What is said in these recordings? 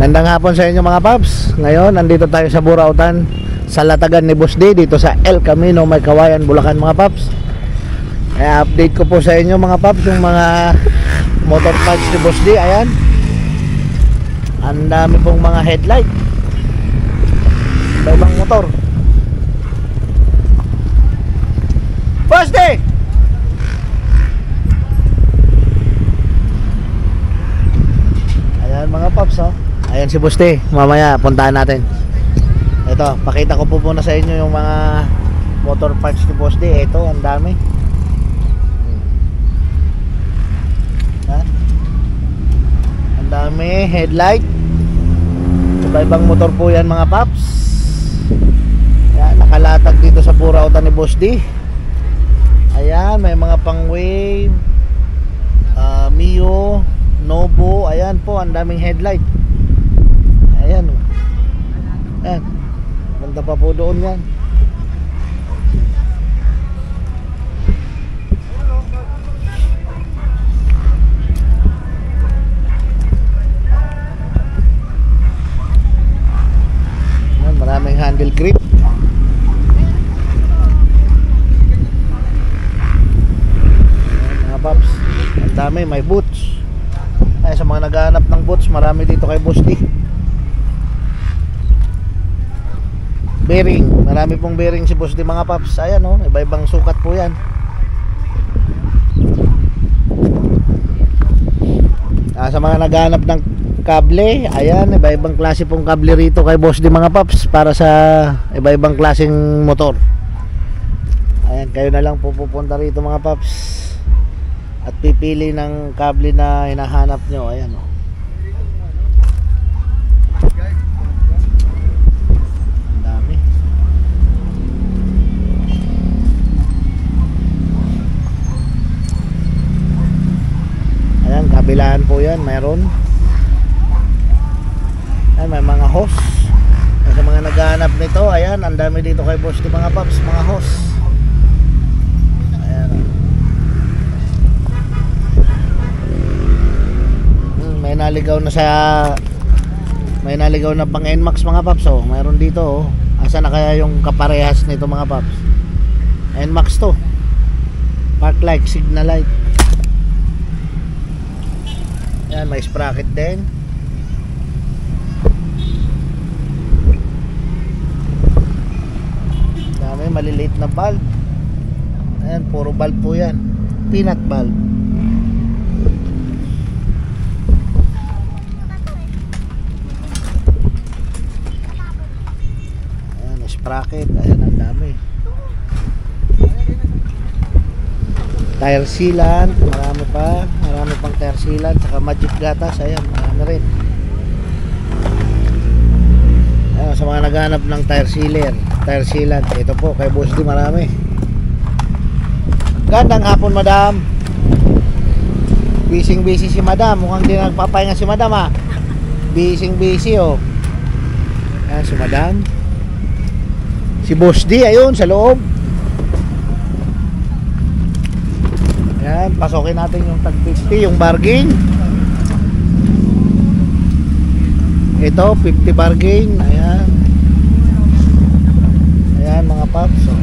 Nandang hapon sa inyo mga paps. Ngayon, nandito tayo sa Burautan, sa latagan ni Boss D, dito sa El Camino, May Kawayan, Bulacan mga paps. Kaya update ko po sa inyo mga paps, yung mga motor parts ni Boss D. Ayan, ang dami pong mga headlight, ibang motor. Boss D! Ayan mga paps, oh. Ayan si Boss D, mamaya puntahan natin. Ito, pakita ko po muna sa inyo yung mga motor parts ni Boss D. Ito, ang dami. Ang dami, headlight. Iba-ibang motor po yan mga paps. Ayan, nakalatag dito sa Burautan ni Boss D. Ayan, may mga pang wave, Mio, Novo. Ayan po, ang daming headlight. Ayan, ayan, ganda pa po doon yan. Ayan, maraming handle grip. Ayan, mga paps, ang dami, may boots. Ay, sa mga naghahanap ng boots, marami dito kay Boss D. Bearing, marami pong bearing si Boss D mga paps. Ayan, oh, iba-ibang sukat po yan. Sa mga naghahanap ng kable, ayan, iba-ibang klase pong kable rito kay Boss D mga paps, para sa iba-ibang klaseng motor. Ayan, kayo na lang po pupunta rito mga paps at pipili ng kable na hinahanap nyo. Ayan, oh. Ang dami. Ayan, kabilaan po yan, mayroon. Ayan, may mga hose. Ayan, sa mga naghahanap nito, ayan, ang dami dito kay Boss D mga paps, mga hose. Ayan, oh. May naligaw na pang NMAX mga paps, oh. Mayroon dito, oh. Asa na kaya yung kaparehas nito mga paps? NMAX to. Park light, signal light. Ayan, may sprocket din. Dami, maliliit na valve. Ayan, puro valve po yan. Peanut valve. Sprocket, ayan, ang dami. Tire sealant, marami pang tire sealant, saka magic gatas, ayan, marami rin. Ayan, sa mga naghanap ng tire sealant, ito po kay Boss D, marami. Gandang hapon madam. Busy si madam, mukhang di nagpapahinga si madam, ha. Busy, oh. Ayan si madam. Si Boss D, ayun, sa loob. Ayan, pasokin natin yung tag 50, yung bargain. Ito, 50 bargain. Ayan. Ayan mga paps, oh.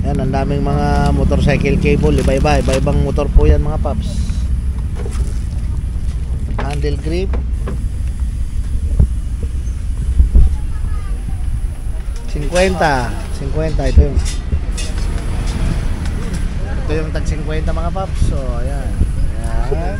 Ayan, ang daming mga motorcycle cable. Iba-ibang motor po yan mga paps. Handle grip. $50 ito yung tag 50 mga paps. So ayan. Ayan.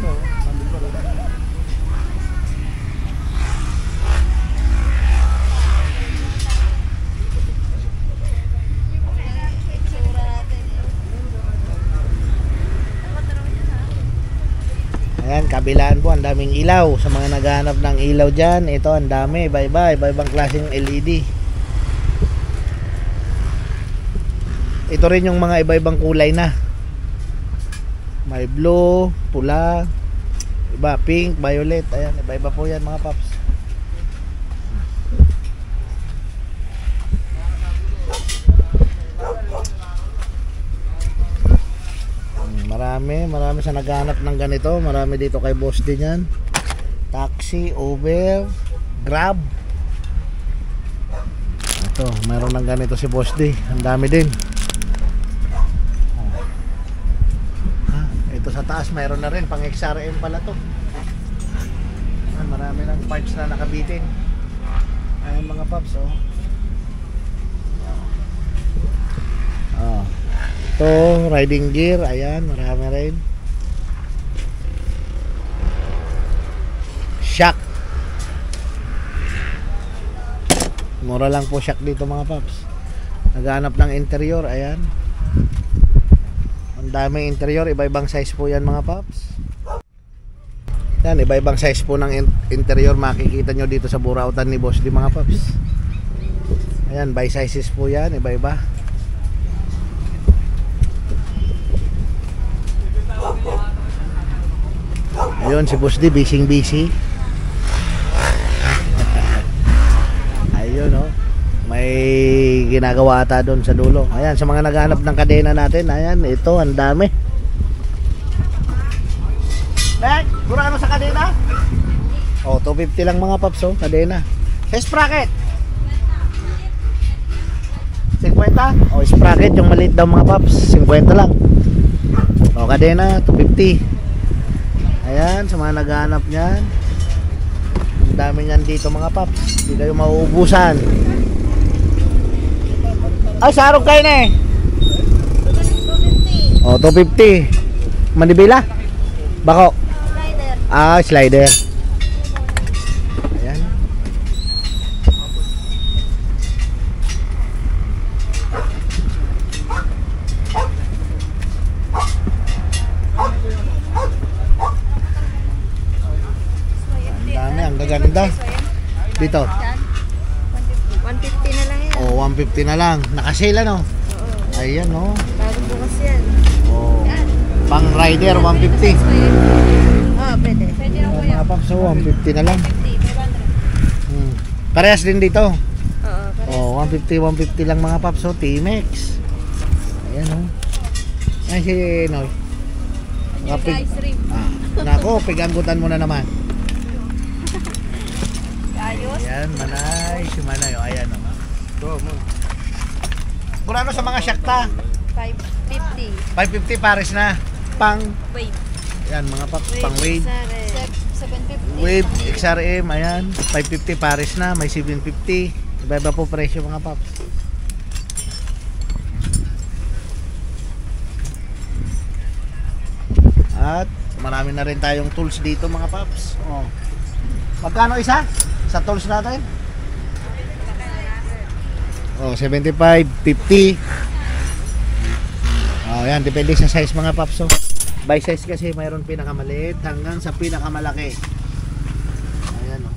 Ayan, kabilaan po, ang daming ilaw. Sa mga naghahanap ng ilaw dyan, ito ang dami, iba-ibang klaseng LED. Ito rin yung mga iba-ibang kulay na. May blue, pula, iba, pink, violet. Ayan, iba-iba po yan mga paps. Marami sa naghahanap ng ganito. Marami dito kay Boss D yan. Taxi, Uber, Grab. Ito, mayroon ng ganito si Boss D. Ang dami din. Ito sa taas mayroon na rin. Pang XRM pala to. Marami ng parts na nakabitin. Ayan mga paps, oh. Ito, riding gear. Ayan, marami rin. Shock. Mura lang po shock dito mga paps. Naghanap ng interior. Ayan. Ang daming interior. Iba-ibang size po yan mga paps. Yan, iba-ibang size po ng interior makikita nyo dito sa Burautan ni Boss D mga paps. Ayan, by sizes po yan, iba-iba. Ayun, si Boss D, busy. Ayun, oh. May ginagawa ata doon sa dulo. Ayan, sa mga naghahanap ng kadena natin, ayan, ito, ang dami. Nek, kurang ano sa kadena? Oh, 250 lang mga paps, oh, kadena. Sa sprocket 50? Oh, sprocket yung maliit daw mga paps, 50 lang. Oh, kadena 250. Ayan, sa mga naghahanap niyan. Ang dami niyan dito mga paps. Hindi kayo mauubusan. Ay, sarog kayo na eh. 250. Oh, 250. Manibila? Bako? Slider. Ayan. Ang dami, ang gaganda. Dito. 150 na lang yan. Oh, 150 na lang. Nakasale ano? Oo. Ayan, oh. Bago bukas yan. Oh. Pang rider 150. Pwede. Pwede na po yan. Mga paps, 150 na lang. 500. Parehas din dito. Oo, parehas. 150 lang mga paps, oh, T-Max. Ayan, oh. Ayan si Noy. Guys, rim. Nako, piganggutan mo na naman. Ayos. Ayan, Manay. Si Manay, oh, ayan, oh. Burano sa mga Shakta? 550. 550 pares na. Pang, Wave. ayan mga paps, pang wave. 750. Wave, XRM, ayan. 550 pares na, may 750. Iba-iba po presyo mga paps. At marami na rin tayong tools dito mga paps. Oh. Magkano isa? Sa tools natin? Oh, 75, 50. Oh, yan, depende sa size mga paps. Oh. By size kasi mayroon pinakamaliit hanggang sa pinakamalaki. Ayan, oh.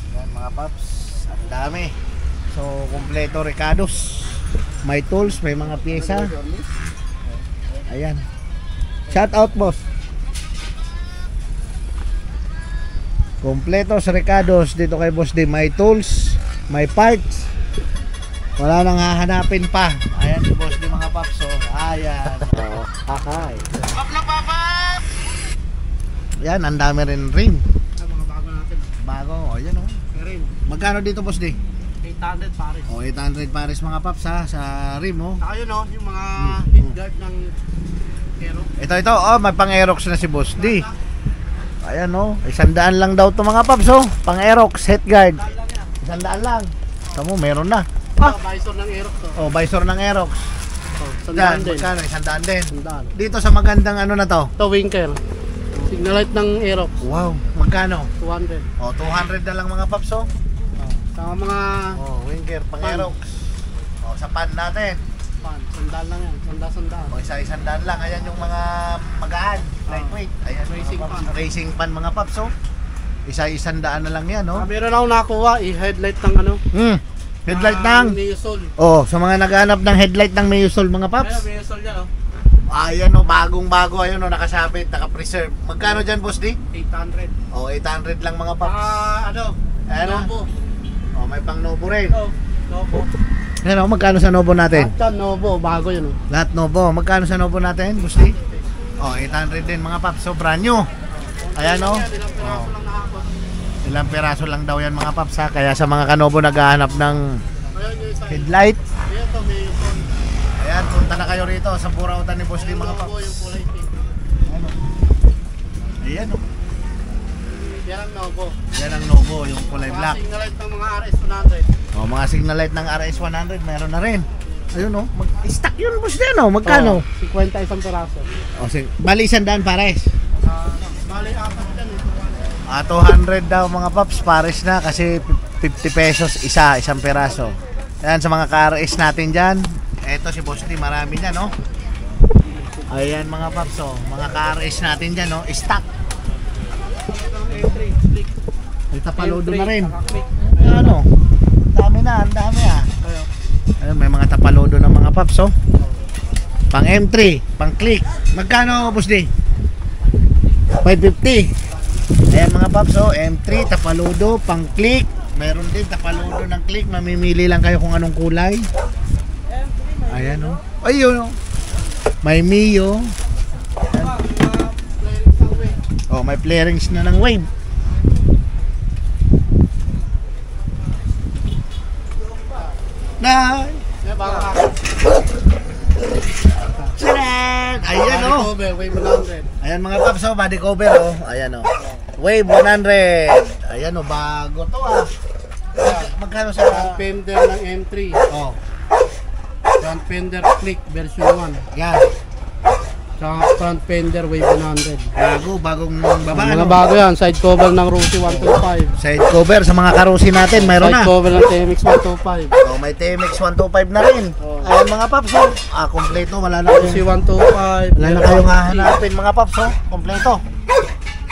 Ayan mga paps, ang dami. So, kompleto Ricardos. May tools, may mga pyesa. Ayan. Shout out boss. Kompleto sa Ricardos dito kay Boss D. May tools, may parts. Wala nang hahanapin pa. Ayan si Boss D mga paps. So, ayan. Oh, hi. Yan, ang dami rin rim. Mga bago natin. Bago, oh, yan oh. Rim. Magkano dito Boss D? 800 pares. Oh, 800 pares mga paps ha, sa rim oh. Saka yun yung mga heat guard ng Aero. Ito, oh, may pang-Aerox na si Boss D. Ayan oh, 100 lang daw to mga paps oh. Pang-Aerox, head guard. 100 lang. Tamo, meron na. Visor ng Aerox to. Oh, visor ng Aerox. Sandaan din. Magkano? 100 din. Sandaan. Dito sa magandang ano na to. Ito winker. Signal light ng Aerox. Wow, magkano? 200. Oh, 200 na lang mga paps oh. Saka mga Oh, winker pang Aerox. Oh, sa pan natin. pan. Sandaan lang yan. Sandaan. Oh, isa-isang daan lang. Ayan yung mga magaan, lightweight. Ayan Racing mga paps. pan. Racing pan mga paps oh. Isa-isang daan na lang yan oh. Meron ako nakuha i-headlight ng ano. Headlight ng Meusol. oh, sa mga naghahanap ng headlight ng Meusol mga paps. Ayun, Meusol yan oh. Ayan oh, bagong-bago ayun oh, nakasabit, naka-preserve. Magkano diyan, Boss D? 800. Oh, 800 lang mga paps. Ano? Ayan na. Novo. Oh, may pang Novo rin. Ito. Novo. Yan o, magkano sa Novo natin? At yan, Novo, bago yun. Lahat Novo. Magkano sa Novo natin, Gusti? Oh, 800 din mga paps. So, brand new. Ayan o. Oh. Ilang peraso lang daw yan mga paps ha. Kaya sa mga kanobo naghahanap ng headlight. Ito, may yung Ayan, punta na kayo rito sa burautan ni Boss D mga Novo, yung paps. kulay pink. Ayan o. Ayan o. Yan ang Novo. Yan ang Novo, yung kulay Mga black. signal light ng mga RS100. Oh, mga signal light ng RS100 meron na rin. Ayun o. Stock yun Boss D ano? Magkano? 50 isang peraso. Oh, sige. Bali 100 pares. Bali, apat yan eh. 200 daw mga paps, pares na kasi 50 pesos isang peraso. Ayan sa mga ka-RS natin dyan. Eto si Boss D, marami dyan no. Ayan mga paps oh, mga ka-RS natin dyan no, stock. May tapalodo na rin. Ano? Dami na, ang dami ah. Ayun, may mga tapalodo ng mga paps oh. Pang M3, pang click. Magkano Boss D? 550. Ayan mga paps oh, M3, tapaludo, pang click. Meron din tapaludo ng click. Mamimili lang kayo kung anong kulay. Ayan oh. Ayun oh. May Mio. Oh, may flarings na ng wave. Na. Charan! Ayan oh. Cover, way 100. Ayan mga paps oh, body cover oh. Ayan oh. Wave 100. Ayan oh, bago to ah. Magkano sa Front fender ng M3. Oh, Front fender click version 1. yan. Tsaka front fender wave 100. Bagong baba Mga ano? bago yan, side cover ng Rusi 125. Side cover sa mga karusi natin, mayroon Side na. cover ng TMX 125. Oh, may TMX 125 na rin. Oh. Ayan mga paps oh. Kompleto, wala na Rusi kayong 125. wala na kayong hahanapin mga paps oh. Kompleto.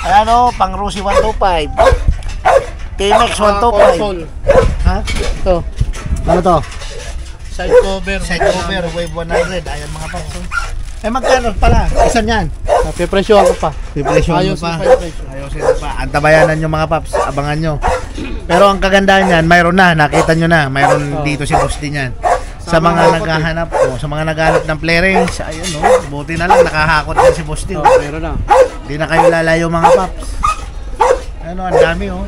Ayan oh, pang Rusi 125. TMX 125. Console. Ha? Ito, Ano to? side cover. Side cover, wave 100. Ayan mga paps oh. Eh magkano pala? Isan yan? Pipresyohan ko pa. Pipresyon mo Ayos pa. pa yung presyo. Ayusin mo pa. Antabayanan nyo mga paps. Abangan nyo. Pero ang kagandahan yan, mayroon na. Nakita nyo na. Mayroon dito si Boss din yan. Sa mga naghahanap po, sa mga naghahanap ng flarings, ayun no. Buti na lang nakahakot yan si Boss din. Oh, meron na. Hindi na kayo lalayo mga paps. Ano, ang dami oh.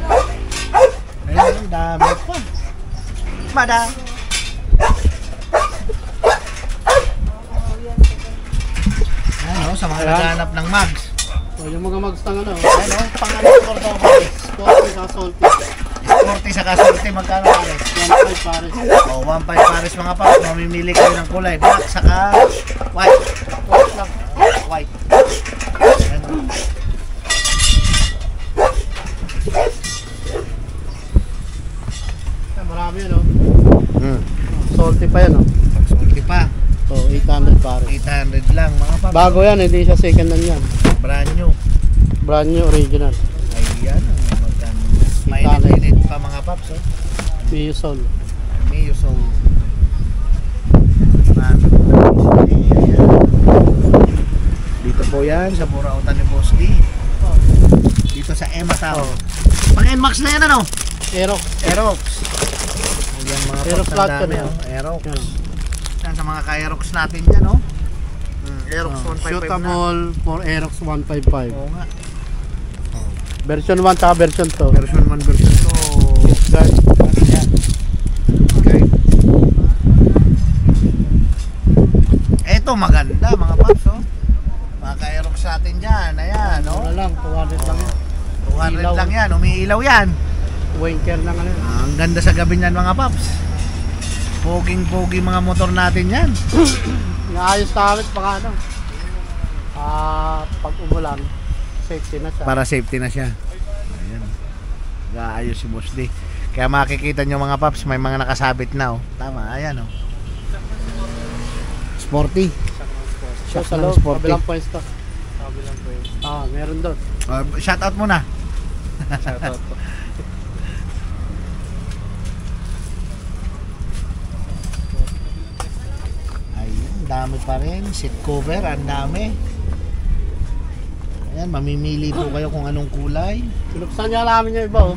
Ayun, ang dami pa. Madam. Ano, sa mga naghahanap ng mags. Oh, yung mga mags ng ano. Ano, pangalan ko to. Sporty sa salty. Sporty sa kasorte, magkano pares? 1.5 pares. Oh, 1.5 pares mga paps. Mamimili kayo ng kulay. Black saka white. White lang. White. Ano? Marami yun, oh. Hmm. Salty pa yan, oh. Sorte pa. Oh, 800 pares. 800 lang mga paps. Bago yan, hindi siya second hand yan. Brand new. Brand new, original. Ayan. Magkano. Mainit pa mga paps. Oh. Mio Sol. Mio so. Dito po yan sa burautan ni Boss D. Dito sa Emma Town. Pang NMAX na yan ano? Aerox. Aerox. Ayan mga Aerox paps, ang lahat dami, yan, oh. Aerox. Yan. Yan sa mga ka-Aerox natin dyan oh. Aerox 155 na. Shootable for Aerox 155. Oo nga. Version 1 tsaka version 2. Version 1, version 2. Guys, Ano yan? Okay. Eto maganda mga paps oh. Mga ka-Aerox natin dyan. Ayan oh. ano lang, 200 lang yan. 200 Ilaw. lang yan. Umiilaw yan. Wanker lang ano yan. Ang ganda sa gabi niyan mga paps. Poging-pogi mga motor natin yan. Naayos namin pag ano. Pag umulan, safety na siya. Para safety na siya. Ayan. Gaayos si Boss D. Kaya makikita nyo mga paps, may mga nakasabit na oh. Tama, ayan oh. Sporty. So, Shouts sa ng loob, sporty. kabilang points to. Kabilang points. Meron doon. Shout out muna. Shoutout po. Ayun, dami pa rin. Seat cover, ang dami. Ayan, mamimili po kayo kung anong kulay. Sinuksan niya namin yung iba, oh.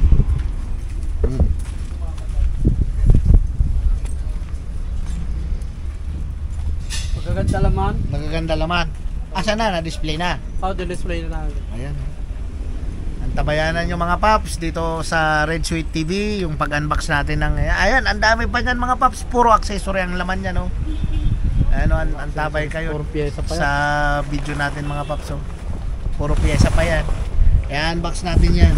laman. Magaganda laman. Asa na? Na-display na. Oh, display na natin. Ayan. Ang tabayanan yung mga paps dito sa Red Sweet TV, yung pag-unbox natin ng ayan, ang dami pa niyan mga paps, puro accessory ang laman niya, no. Ano, ang tabay kayo Puro pyesa pa yan. sa video natin mga paps, oh. Puro pyesa pa yan. Kaya unbox natin yan.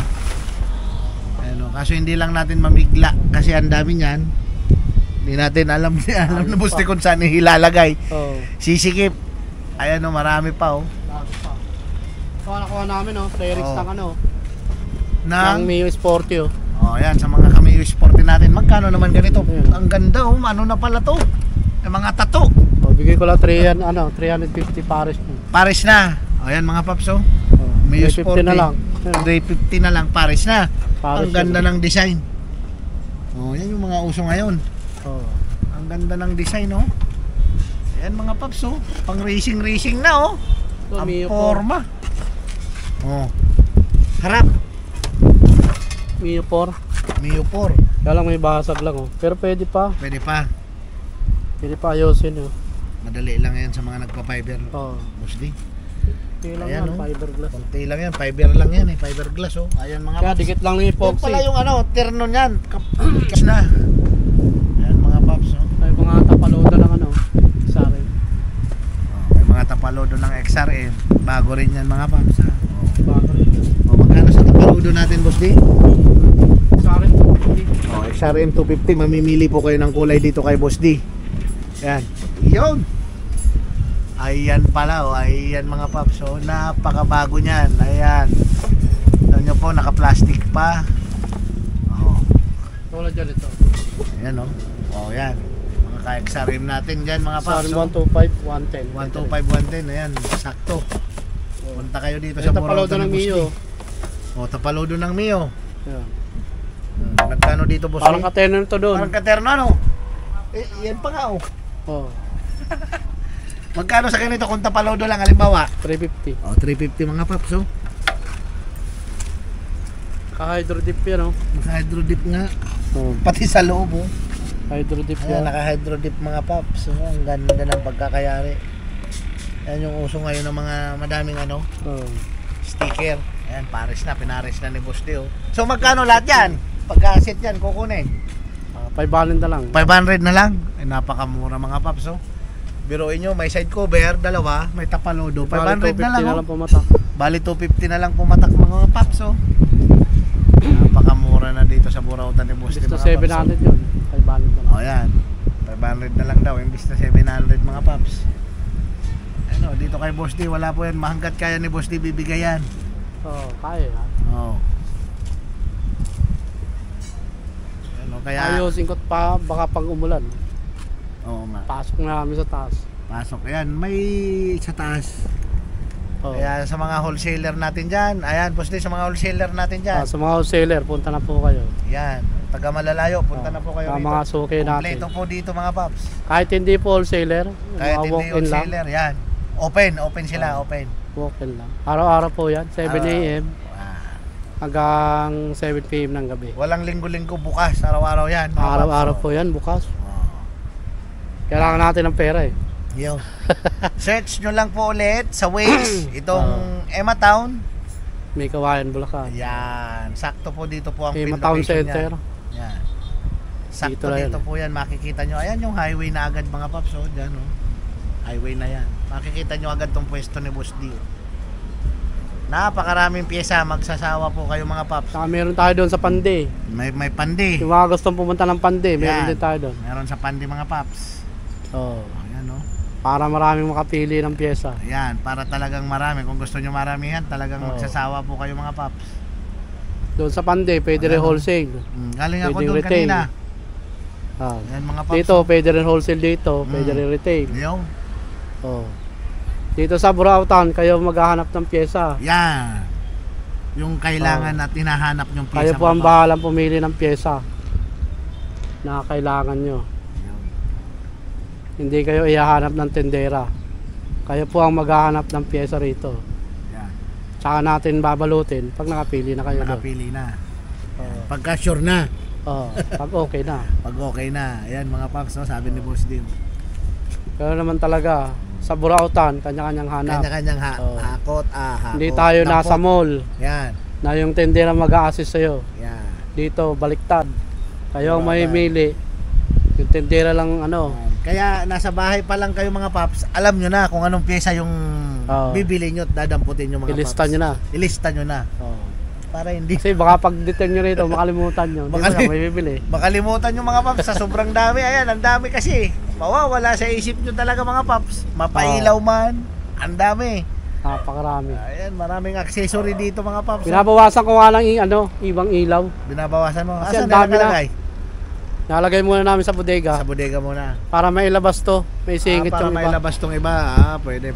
Ano, kaso hindi lang natin mamigla kasi ang dami niyan. Hindi natin alam na busti kung saan ilalagay. Oh. Sisikip. Ayan, oh, marami pa, oh. Bago pa. So, nakuha namin, oh. Playrix Oh. ng ano. Nang Ng Mio Sporty, oh. oh, ayan, sa mga Cameo Sporty natin. Magkano naman ganito? Ayan. Ang ganda, oh. Ano na pala to? Yung mga tattoo. Oh, bigay ko lang 350 pares mo. Pares na. O, ayan mga paps, oh. Oh. Mio 350 Sporty. na lang. 350 na lang, pares na. Pares Ang ganda yun. ng design. Oh, yan yung mga uso ngayon. Oh. Ang ganda ng design, oh. Ayan mga paps, oh. Pang racing na, oh. So, Ang Mio forma. Oh. Harap. Mio 4. Mio 4. Kaya lang may basag lang, oh. Pero pwede pa. Pwede pa. Pwede pa ayusin, oh. Madali lang yan sa mga nagpa-fiber. Oh. Mostly. Kaya lang Ayan, yan, oh. fiberglass. Konti lang yan, fiber lang yan eh, fiberglass, oh. Ayan mga Kaya paps. dikit lang ni Yan epoxy. pala yung ano, terno niyan. Kas na. Ayan mga paps, oh. May mga tapaloda ng ano. Sorry. May mga tapalodo ng XRM. Bago rin yan mga paps, ha. Bago rin. O, magkano sa tapalodo natin, boss D? Sorry. Oh, XRM 250, mamimili po kayo ng kulay dito kay boss D. Ayan. Yun. Ayan pala, oh. Ayan mga paps, oh. Napakabago niyan. Ayan. Tignan nyo po, naka-plastic pa. Oh. Wala dyan ito. Ayan, oh. Oh, yan. Mga ka-XRM natin dyan, mga paps. Sorry, oh. 125, 110. 125, 110, ayan, sakto. Punta kayo dito May sa tapaloda ng Mio. O, tapalodo ng Mio. Yan. Nagkano dito, boss? Parang katenon to doon. Parang katerno, ano? Eh, yan pa nga, oh. Oh, Magkano sa ganito kung tapalodo lang, halimbawa? 350. O, 350 mga paps, oh. Ka-hydro dip yan, oh. Naka-hydro dip nga. Oh, Pati sa loob, oh. hydro dip Ayan, yan. naka-hydro dip mga paps. Oh, ang ganda ng pagkakayari. Yan yung uso ngayon ng mga madaming ano, Oh. sticker. Ayan, pares na, pinares na ni Boss D, oh. So, magkano lahat yan? Pagka-set yan, kukunin. 500 na lang. 500 na lang. Eh, napakamura mga paps, oh. Biruin nyo, may side cover, dalawa, may tapalodo. 500 na lang, oh. pumatak. Bali 250 na lang pumatak mga paps, oh. Napakamura na dito sa Burautan ni Boss D, Gusto mga paps, oh. 700 yun. 500 na lang. Oh, yan. 500 na lang daw, imbis na 700 mga paps. Ano, dito kay Boss D, wala po yan. Mahanggat kaya ni Boss D, bibigay yan. Oh, kaya ha. Oo. Ano, kaya... Ayusin ko pa, baka pag umulan. Oo nga. Pasok na kami sa taas. Pasok. Ayan, may sa taas. Oh. Kaya sa mga wholesaler natin dyan, ayan, Boss D, sa mga wholesaler natin dyan. Sa mga wholesaler, punta na po kayo. Yan, taga Malalayo, punta na po kayo Sa dito. mga suki natin. Kompleto po dito mga paps. Kahit hindi po wholesaler, Kahit mga hindi walk-in lang. wholesaler, yan. Open sila, open. Walk-in lang. Araw-araw po yan, 7 a.m. Ah, hanggang 7 p.m. ng gabi. walang linggo-linggo bukas, araw-araw yan. mga Araw-araw paps. po yan, bukas. Oh. Kailangan natin ng pera eh. Yo. Search nyo lang po ulit sa Waze, itong Emma Town. May Kawayan, Bulacan. Yan, sakto po dito po ang May pin Town location Center. Yan. Sakto Dito na dito yan. po yan, makikita nyo. Ayan yung highway na agad mga paps, oh, dyan, oh. Highway na yan. Makikita nyo agad tong pwesto ni Boss D. Oh. Napakaraming pyesa, magsasawa po kayo mga paps. Saka meron tayo doon sa Pande. May pandi. Yung mga gustong pumunta ng Pande, meron Yan. din tayo doon. Meron sa pandi mga paps. Oh. Ayan, oh. Para maraming makapili ng pyesa. Ayan, para talagang marami. Kung gusto nyo maramihan, talagang Oo. magsasawa po kayo mga paps. Doon sa Pande, pwede rin Ayan. wholesale. Galing ako Pwede doon retail. kanina. Ah. Ayan mga paps. Dito, pwede rin wholesale dito, pwede rin retail. Yo. Oh. Dito sa Burautan, kayo maghahanap ng pyesa. Yan. Yung kailangan at hinahanap yung pyesa. Kayo po ang mga paps. bahalang pumili ng pyesa na kailangan nyo. Yun. Hindi kayo ihahanap ng tendera. Kayo po ang maghahanap ng pyesa rito. Yan. Tsaka natin babalutin pag nakapili na kayo doon. Nakapili na. Oh. Pagka sure na. Oh, pag okay na. Pag okay na. Ayan mga paps, no? Sabi ni Boss Dim. Pero naman talaga, sa Burautan, kanya-kanyang hanap. Kanya-kanyang Oo. hakot. Hindi tayo nasa dampot. mall Yan. na yung tendera mag-a-assist sa'yo. Yan. Dito, baliktad. Kayo ang Baliktad. mamimili. Yung tendera lang ano. Yan. Kaya nasa bahay pa lang kayo mga paps, alam nyo na kung anong pyesa yung Oo. bibili nyo at dadamputin nyo mga Ilista paps. nyo na. Ilista nyo na. Para hindi Kasi baka pag-detain nyo rito, makalimutan nyo. Hindi mo Makali- na may bibili. makalimutan yung mga paps sa sobrang dami. Ayan, ang dami kasi. Mawawala sa isip nyo talaga mga paps. Mapailaw man, ang dami. Napakarami. Ayan, maraming accessory dito mga paps. Binabawasan ko nga lang ibang ilaw. Binabawasan mo. Kasi Asan ang dami na. nakalagay? Nalagay muna namin sa bodega Sa bodega muna. para mailabas to. May singit Para yung may iba. labas tong iba. Pwede.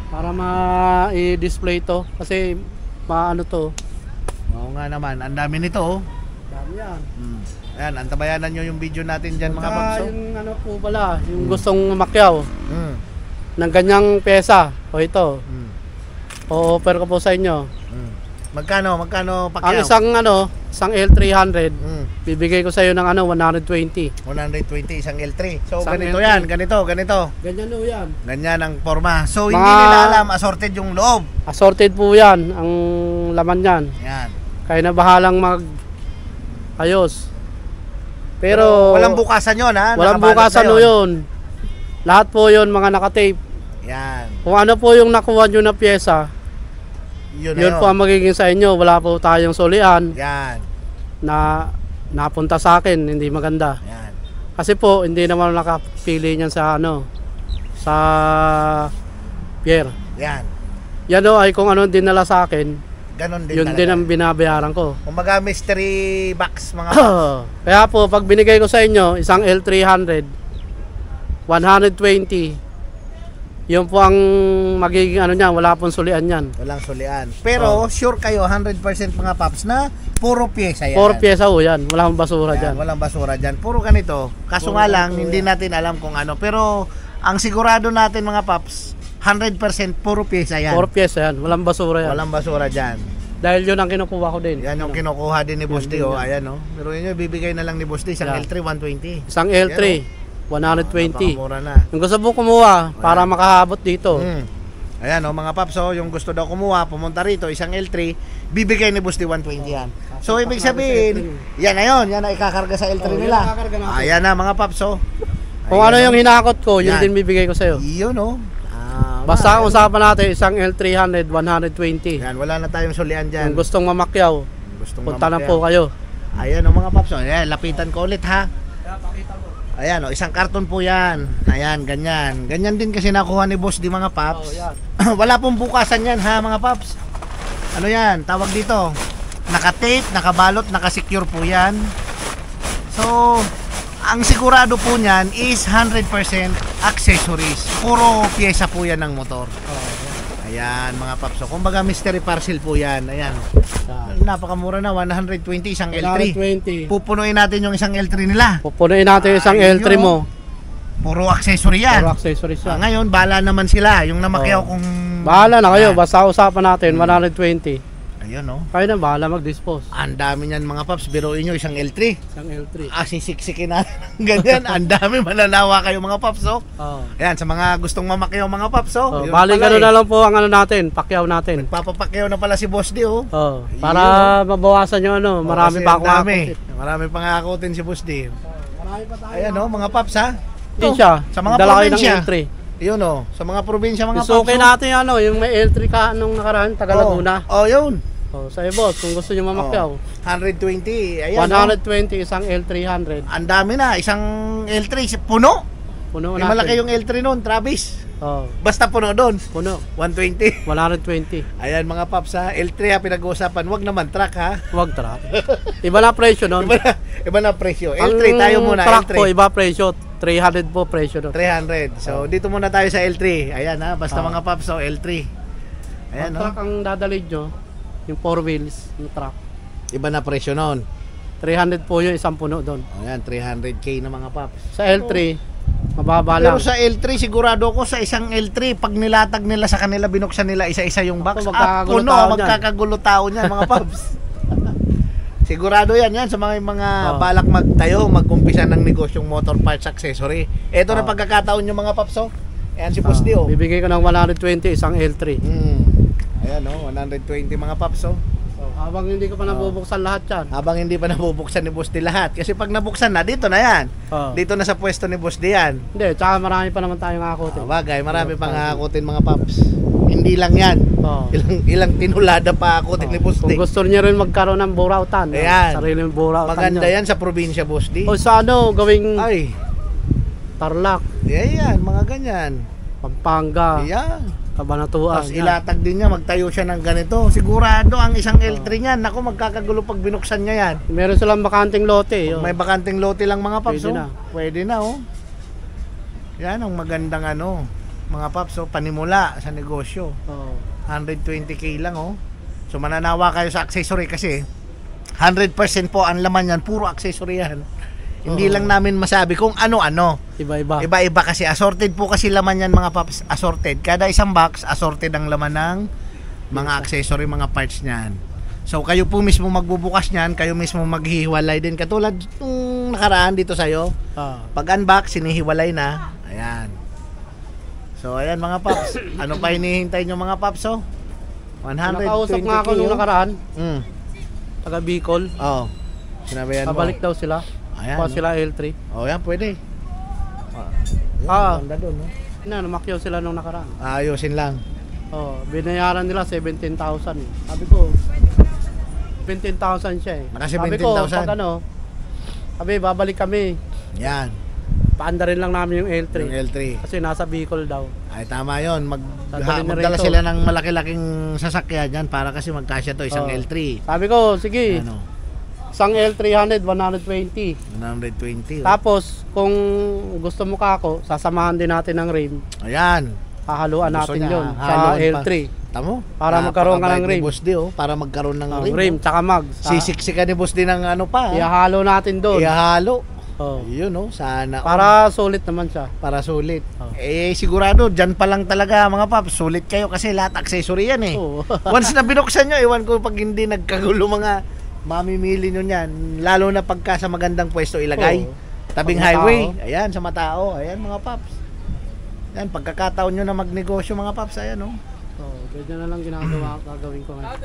Para ma-i-display to. Kasi maano to. Oo nga naman, ang dami nito oh. Dami yan. Ayan, antabayanan nyo yung video natin dyan mga paps. oh. Yung ano po pala, yung gustong makyaw Mm. ng ganyang pesa. O ito, Mm. o-offer ko po sa inyo. Mm. Magkano Ang pakyaw? isang L300, Mm. bibigay ko sa iyo ng 120. 120 isang L3. So Isang ganito L3. yan, ganito. Ganyan o yan. Ganyan ang forma. So hindi Mga- nila alam, assorted yung loob. Assorted po yan, ang laman yan. Yan. Kaya na bahalang ayos. Pero walang bukasan yun ha. walang Nakabalot bukasan na o yun. Lahat po yun mga nakatape. Yan. Kung ano po yung nakuha nyo na pyesa, Yun na yun po ang magiging sa inyo. Wala po tayong sulian Yan. na napunta sa akin, hindi maganda. Yan. Kasi po, hindi naman nakapili niyan sa sa pier. Yan. Yan o ay kung ano dinala sa akin, Ganon din yun talaga. din ang binabayaran ko. Kumbaga mystery box mga paps. Kaya po, pag binigay ko sa inyo, isang L300, 120, yun po ang magiging ano niyan, wala pong sulian yan. Walang sulian. Pero sure kayo 100% mga paps na puro pyesa yan. 4 pyesa ho yan, wala pong basura Yan, dyan. walang basura dyan. Puro ganito. Kaso Puro nga lang, ganito, hindi natin alam kung ano. Pero ang sigurado natin mga paps, 100% puro pyesa yan. 4 pyesa yan, walang basura yan. Walang basura dyan. Dahil yun ang kinukuha ko din. Yan yung kinukuha din ni Boss D. Yan, Oh. yan. Ayan oh. Pero yun yung bibigay na lang ni Boss D. Isang Yan. L3, 120. Isang L3, 120. Napakamura na. Yung gusto mo kumuha, para makahabot dito. Ayan oh, mga paps. Oh, yung gusto daw kumuha, pumunta rito, isang L3, bibigay ni Boss D 120 yan. So ibig sabihin, yan na yun. Yan na ikakarga sa L3 Oh, yan nila. ang kakarga natin. Ayan na mga paps. Oh. Kung ano yung hinakot ko, yun Yan. din bibigay ko sa'yo. Yun oh. Basta ang usapan natin, isang L300, 120. Yan, wala na tayong sulian dyan. Kung gustong mamakyaw, Gustong punta na mamakyaw. po kayo. Ayan o mga paps. Ayan, lapitan ko ulit ha. Ayan o, isang karton po yan. Ayan, ganyan. Ganyan din kasi nakuha ni Boss di mga paps. Oh, yan. Wala pong bukasan yan ha mga paps. Ano yan, tawag dito. Naka-tape, nakabalot, naka-secure po yan. So, ang sigurado po niyan is 100% accessories. Puro pyesa po yan ng motor. Ayan mga paps. So, kumbaga mystery parcel po yan. Ayan. Napakamura na, 120 isang L3. 120. Pupunuin natin yung isang L3 nila. Pupunuin natin yung isang Ayun. L3 mo. Puro accessory yan. Puro accessories yan. Ngayon, bahala naman sila. Yung namakyaw kung... Bahala na kayo, Yan. basta usapan natin, 120. Ayun no. Kayo na, bahala mag-dispose. Ang dami niyan mga paps. Biruin nyo isang L3. Isang L3. Sisiksikin natin ng ganyan. Ang dami, mananawa kayo mga paps. Oh. Oh. Ayan, sa mga gustong mamakyaw mga paps. Oh. Oh, Yun bali pala, gano'n na lang po ang ano natin, pakyaw natin. Papapakyaw na pala si Boss D. Oh. Oh, para mabawasan yung ano, marami Kasi pa ang akong dami. akot. Marami pang akutin si Boss D. Marami pa tayo. Ayan oh, mga paps ha. Din siya. Sa mga Dala kayo ng probinsya. L3. Yun oh, sa mga probinsya mga paps. Isukin oh. natin ano, yung may L3 ka nung nakaraan, taga Laguna. Oh, yun. Oh, sa'yo boss, kung gusto nyo mamakyaw. 120. Ayan. oh. 120 isang L300. Ang dami na, isang L3 puno. Puno May natin. malaki yung L3 noon, Travis. Oh, Basta puno doon. puno. 120. 120. Ayan mga paps ha, L3 ha pinag-uusapan. Wag naman truck ha. Huwag truck. Iba na presyo nun. Iba na presyo. L3 tayo muna, truck L3. po, iba presyo. 300 po presyo nun. 300. So dito muna tayo sa L3. Ayan ha, basta Oh. mga paps L3. Ayan Ang no. truck ang dadalhin nyo, yung 4 wheels, yung truck. Iba na presyo noon. 300 po yung isang puno doon. Ayan, 300k na mga paps. Sa L3, mababa Pero lang. sa L3 sigurado ko sa isang L3 pag nilatag nila sa kanila, binuksan nila isa-isa yung box. Ako, Puno, magkakagulo tao niyan. magkakagulo tao niyan mga paps. Sigurado yan sa mga Oh. balak magtayo, magkumpisa ng negosyong motor parts accessory. Ito na Oh. pagkakataon yung mga paps. Oh. Ayan si Boss D, oh. Bibigay ko ng 120 isang L3. Ayan, oh, 120 mga paps, oh. Habang hindi ko pa nabubuksan lahat yan. Habang hindi pa nabubuksan ni Boss D lahat. Kasi pag nabuksan na, dito na yan. Dito na sa pwesto ni Boss D yan. Hindi, tsaka marami pa naman tayong akutin. Bagay, marami pang akutin mga paps. Hindi lang yan. Ilang tinulada pa akutin ni Boss D. Kung gusto niyo rin magkaroon ng burautan, Ayan. sariling burautan Maganda nyo. yan sa probinsya, Boss D. O sa ano, gawing Ay, Tarlac, yan, mga ganyan. Pampanga, Yan. Kabanatuan. Tapos yan. ilatag din niya, magtayo siya ng ganito. Sigurado ang isang L3 niyan. Naku, magkakagulo pag binuksan niya yan. Meron silang bakanting lote. Pag may bakanting lote lang mga paps, Pwede oh. na. Pwede na, oh. Yan ang magandang ano, mga paps, oh, panimula sa negosyo. 120k lang, oh. So mananawa kayo sa accessory kasi 100% po ang laman yan, puro accessory yan. Hindi lang namin masabi kung ano-ano. Iba-iba. Iba-iba kasi assorted po kasi laman yan mga paps, assorted. Kada isang box assorted ang laman ng mga accessory, mga parts niyan. So kayo po mismo magbubukas niyan, kayo mismo maghihiwalay din katulad nung nakaraan dito sa'yo. Pag unbox, sinihiwalay na. Ayan. So ayan mga paps, ano pa hinihintay nyo mga paps, oh? 120k. Nakausap nga ako nung nakaraan, Mm. taga Bicol. Oo. Sinabayan mo. Pabalik daw sila. Ayan. Pa no? sila L3. Oh, yan pwede. Ganda doon, no? Namakyaw sila nung nakaraan. Ayusin lang. Binayaran nila 17,000. Sabi ko, 17,000 siya eh. Naka Sabi ko, 17,000. pag ano, sabi, babalik kami. Yan. Paanda rin lang namin yung L3. Yung L3. Kasi nasa Bicol daw. Ay tama yon. Dadalhin na Magdala rito. sila ng malaki-laking sasakyan yan para kasi magkasya to isang Oo. L3. Sabi ko, sige, Ano? isang L300, 120. 120. Tapos, kung gusto mo ka ako, sasamahan din natin ng rim. Ayan. Hahaluan Gusto natin niya, yun sa hahaluan pa. L3. Tamo? Para magkaroon ka ng Napakabait ni rim. Boss D, oh. Para magkaroon ng rim. Rim, oh. tsaka mag. Sisiksikan ni Boss D ng ano pa. Ihahalo natin doon. Ihalo. Oh. Yun, oh. Sana. Para sulit naman siya. Para sulit. Oh. Sigurado, dyan pa lang talaga mga paps. Sulit kayo kasi lahat accessory yan eh. Oo. Once na binuksan nyo, iwan ko pag hindi nagkagulo mga mamimili nyo yan. Lalo na pagka sa magandang pwesto ilagay. Oo. Tabing Sa highway. matao. Ayan, sa matao. Ayan mga paps. Yan, pagkakataon nyo na magnegosyo mga paps. Ayan, oh. Ganyan na lang gagawin ko ngayon.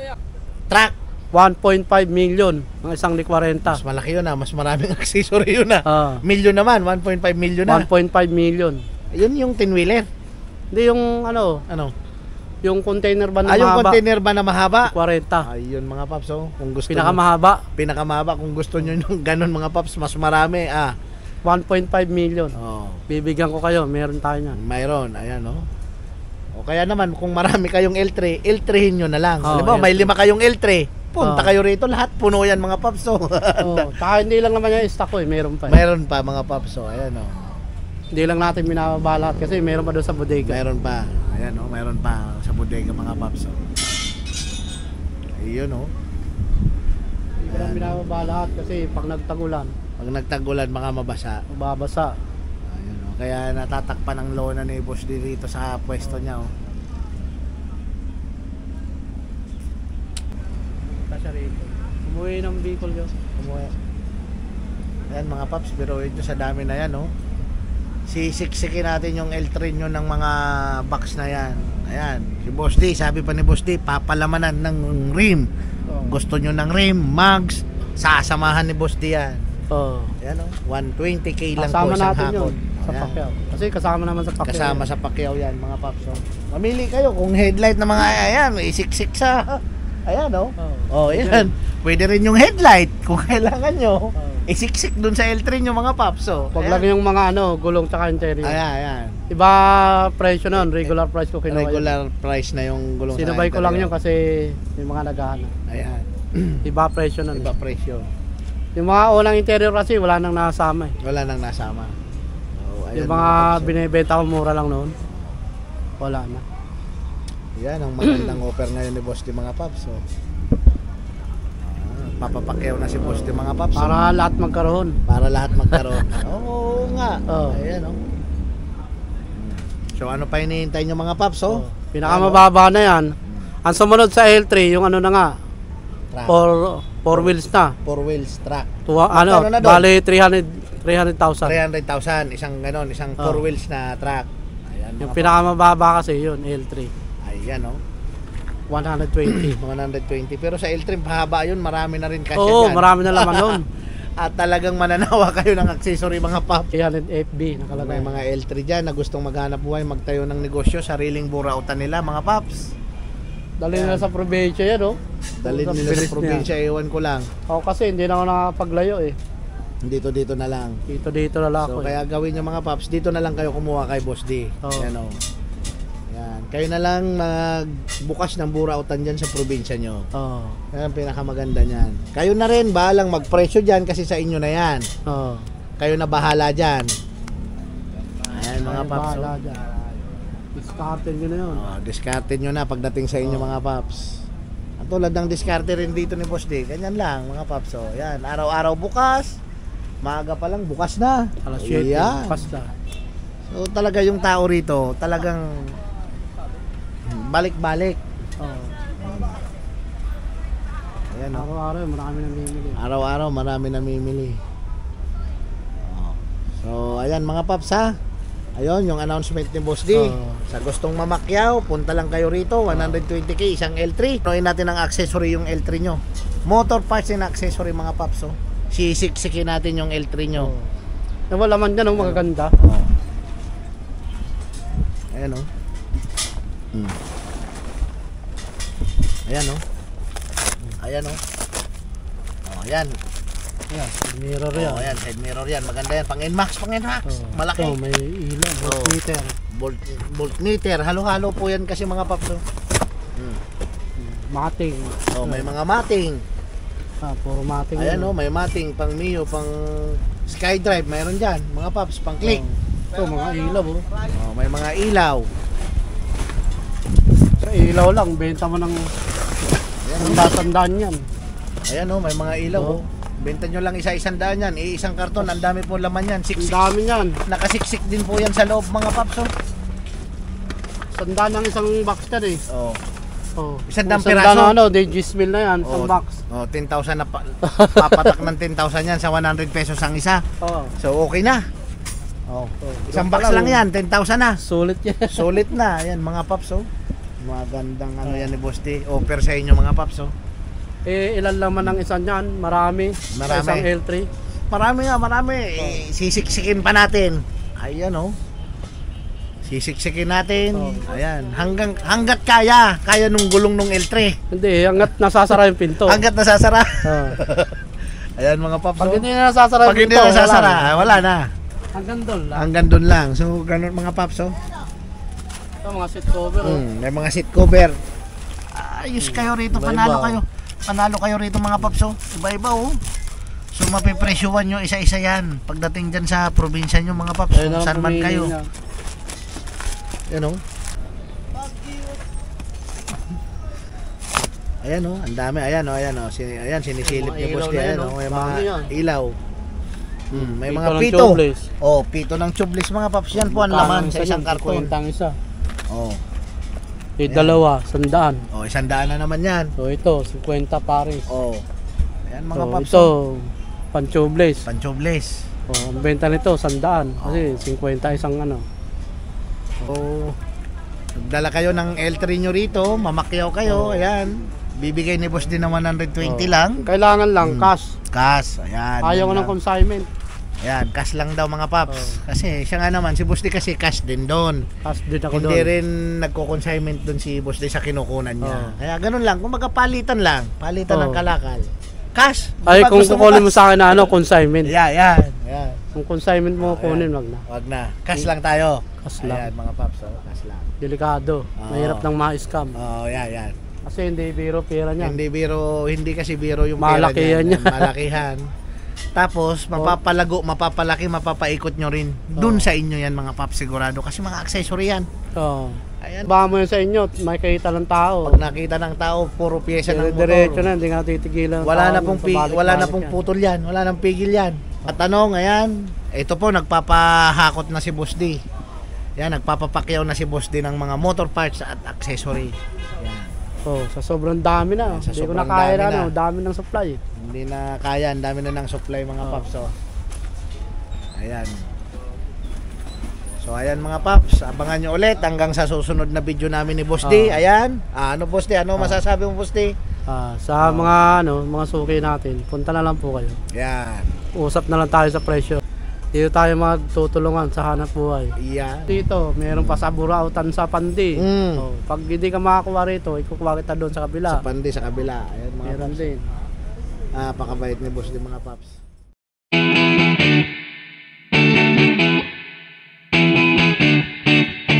Truck. 1.5 million ang isang Mas L40. malaki yun ah. Mas maraming accessory yun ah. Ah, Million naman. 1.5 million na. 1.5 million. Yun yung 10-wheeler. Hindi yung ano, Ano? yung container ba na Yung mahaba? container ba na mahaba? 40. Ayun mga paps, oh. Kung gusto nyo, Pinakamahaba, pinakamahaba kung gusto nyo yung ganun mga paps, mas marami 1.5 million. oh, Bibigyan ko kayo, meron tayo niyan. mayroon, ayan oh. O kaya naman kung marami kayong L3, L3 nyo na lang. Oh, Halimbawa, may L3. 5 kayong L3, punta Oh. kayo rito, lahat puno yan mga paps, oh. Tsaka hindi lang naman yung stock ko eh, meron pa. Mayroon pa mga paps, oh. Ayan oh. Hindi lang natin binabalat kasi meron pa doon sa bodega. Mayroon pa. Ayan oh, mayroon pa sa bodega mga paps, oh. Ayun oh. Hindi ko lang binabalat kasi pag nagtagulan, Pag nagtagulan baka mabasa. mababasa. Ayun oh. Kaya natatakpan ang lona ni Boss D dito sa pwesto niya oh. Kasya rito. Umuwi ng Bicol yun. Umuwi. Ayan mga paps, biruin nyo sa dami na yan, oh. Sisiksikin natin yung L3 nyo ng mga box na yan. Ayan, si Boss D, sabi pa ni Boss D, papalamanan ng rim. Gusto nyo ng rim, mags, sasamahan ni Boss D yan. Ayan, oh. 120k lang Kasama po isang natin hakot. yun sa Ayan. Pacquiao. Kasi kasama naman sa Pacquiao. Kasama sa Pacquiao yan mga paps, oh. Mamili kayo kung headlight na mga ayan, isiksik sa ayan, oh. Oh, ayan. Pwede rin yung headlight kung kailangan nyo. Isiksik dun sa L3 nyo mga paps, oh. Pag Ayan. lang yung mga ano, gulong tsaka interior. Ayan, ayan. Iba presyo nun, regular price ko kinuha. Regular price na yung gulong sa Sinabay ko lang yun interior. kasi may mga naghahanap. Ayan. Iba presyo nun. Iba presyo. Yung mga unang interior kasi wala nang nasama eh. Wala nang nasama. Oh, ayan, Yung mga paps, oh. binibenta ko mura lang noon. Wala na. Yan ang magandang offer ngayon ni Boss di mga paps, oh. Papapakyaw na si Boss di mga paps, oh. Para lahat magkaroon. Para lahat magkaroon. Oo nga. Oo. Ayan, oh. So ano pa hinihintay nyo mga paps, oh? Pinakamababa na yan. Ang sumunod sa L3, yung ano na nga, Truck. 4 wheels na. 4 wheels truck. Ano, na doon? bali 300,000. 300,000 isang ganon, isang 4 Oh. wheels na truck. Ayan, Yung mga pinakamababa kasi yun, L3. Ayan, oh. 120. 120. Pero sa L3, pahaba yun, marami na rin kasi Oo, dyan. marami na laman nun. At talagang mananawa kayo ng accessory mga paps. 300 FB nakalagay. May mga L3 dyan na gustong maghanap buhay, magtayo ng negosyo, sariling burautan nila mga paps. Dali nila sa probinsya yan, oh. Dalhin nila Bilis sa probinsya, ewan ko lang. Ako kasi hindi na ako nakapaglayo eh. Dito na lang. Dito na lang So ako. kaya gawin nyo mga paps, dito na lang kayo kumuha kay Boss D. Oo. Yan o. Yan. Kayo na lang magbukas ng burautan dyan sa probinsya nyo. Oo. Yan ang pinakamaganda niyan. Kayo na rin, bahalang magpresyo dyan kasi sa inyo na yan. Oo. Kayo na bahala dyan. Ayan mga Ay, paps. bahala Oh. dyan. Discarded nyo na yun. Oh, diskarte nyo na pagdating sa inyo mga paps. At tulad ng diskarte rin dito ni Boss D. Ganyan lang mga paps. Oh. Yan. Araw-araw bukas. Maaga pa lang bukas na. Alas 7. Ayan. Basta. So talaga yung tao rito, talagang balik-balik. Oo. Ayan o. Araw-araw marami nang bibili. Araw-araw marami namimili. Oh. So ayan mga paps ha. Ayun yung announcement ni Boss D. Sa gustong mamakyaw, punta lang kayo rito. 120k isang L3. Noin natin ang accessory yung L3 nyo. Motor parts and accessory mga paps. Oh. Sisiksikin natin yung L3 nyo. Yung laman dyan, magaganda. Oh. Ayan o. Ayan o. Ayan o. Oh, ayan. Ayan, mirror yan. Oh, ayan, side mirror yan. Maganda yan. Pang NMAX, pang NMAX. Oo. Malaki. Ito, may ilaw, voltmeter. Voltmeter. Halo-halo po yan kasi mga paps. Oh. Mating. Oh, may mga mating. Puro mating. Ayan yun. oh, may mating pang Mio, pang SkyDrive, mayroon diyan, mga paps, pang click. Ito, mga ilaw, oh. Oh, may mga ilaw. Sa ilaw lang, benta mo ng tandaan yan. Ayan oh, may mga ilaw Oo. oh. Benta nyo lang isa-isang daan yan. Isang karton, ang dami po laman yan. Ang Siksik. dami yan. Nakasiksik din po yan sa loob mga paps oh. Tandaan ng isang box yan eh. Oh. Oh. Isang dang Tandaan piraso. ng ano, di 10,000 na yan, isang Oh, box. oh, 10,000 na papatak ng 10,000 yan sa 100 pesos ang isa. Oo. So okay na. Oh. Isang Doon pa box lang yan, 10,000 na. Sulit yan. Sulit na. Ayan mga paps oh. Magandang ano yan ni Boss D. Offer sa inyo mga paps oh. Eh, ilan lang man ang isang yan? Marami. Marami. Sa isang L3. Marami nga, marami. Sisiksikin pa natin. Ayan oh. Sisiksikin natin. Ayan. Hanggat kaya nung gulong nung L3. Hindi, hanggat nasasara yung pinto. Hanggat nasasara. Oo. Ayan mga paps. Pag oh. hindi na nasasara yung Pag hindi pinto, nasasara, wala na. Hanggang doon lang. Hanggang doon lang. So ganun mga paps oh. Ito, mga seat cover. Oh. May mga seat cover. Ayos kayo rito, Iba-iba. panalo kayo. Panalo kayo rito mga paps oh. Iba-iba oh. So mapipresyuhan nyo isa-isa yan. Pagdating dyan sa probinsya nyo mga paps, Ayun na kung lang saan man pumili kayo. niya. Yan oh. Ayan oh, ang dami. Ayan oh, ayan oh. Ayan, sinisilip Mga ni Boss ilaw D. na Ayan yan, oh, oh. may Dami mga yan. ilaw. May Pito mga ng pito. tubeless. Oh, pito ng tubeless mga paps. Yan po ang laman sa isang karton. Kwentang isa. Oh. Yung dalawa, 100. Oh, 100 na naman yan. So ito, 50 pares. Oh. Ayan mga So, paps. ito, pan-tubeless. Pan-tubeless. Oh, ang benta nito, 100. Kasi 50 isang ano. So, dala kayo ng L3 nyo rito, mamakyaw kayo, ayan. Bibigay ni Boss din ng 120 lang. Kailangan lang, cash. Cash, ayan. Ayaw ko yan ng lang. consignment. Ayan, cash lang daw mga paps. Kasi siya nga naman, si Boss D kasi cash din doon. Cash din ako Hindi doon. rin nagko-consignment doon si Boss D sa kinukunan niya. Oo. Kaya ganun lang, kumbaga palitan lang. Palitan ng Oo. kalakal. Cash. Ay, Diba kung gusto kukunin mo cash? sa akin na ano, consignment. Yeah, yan. Yan. Kung consignment mo kunin, wag na. Wag na. Cash lang tayo. Cash Ayan, lang. mga paps, cash lang. Delikado. Oo. Mahirap nang ma-scam. Oh, yan. Kasi hindi biro pera niya. Hindi biro, hindi kasi biro yung Malakihan pera yan. Malakihan. Tapos mapapalago, mapapalaki, mapapaikot nyo rin. Doon sa inyo yan mga paps sigurado kasi mga accessory yan. Oo. Ayan. Baka mo yun sa inyo, may kita ng tao. Pag nakita ng tao, puro pyesa ng Diretso motor. na, hindi ka titigilan. ng Wala tao na nun pong sa balik-balik wala na pong yan. putol yan, wala nang pigil yan. At ano, ngayon, ito po nagpapahakot na si Boss D. Yan, nagpapapakyaw na si Boss D ng mga motor parts at accessory. Yan. Oh, sa sobrang dami na. Sa Hindi ko na sobrang kaya dami na, na. dami ng supply. Hindi na kaya, ang dami na ng supply mga Oh. paps. Oh. Ayan. So ayan mga paps, abangan nyo ulit hanggang sa susunod na video namin ni Boss D. Ayan. Ano Boss D? Ano masasabi mo Boss D? Sa mga mga suki natin, punta na lang po kayo. Yan. Usap na lang tayo sa presyo. Dito tayo magtutulungan sa hanap buhay. Yan. Dito, meron pa sa Burautan sa Pandi. Mm. Pag hindi ka makakuha rito, ikukuha kita doon sa kabila. Sa Pandi sa kabila. Ayan mga Meron din. pakabait ni Boss D mga paps.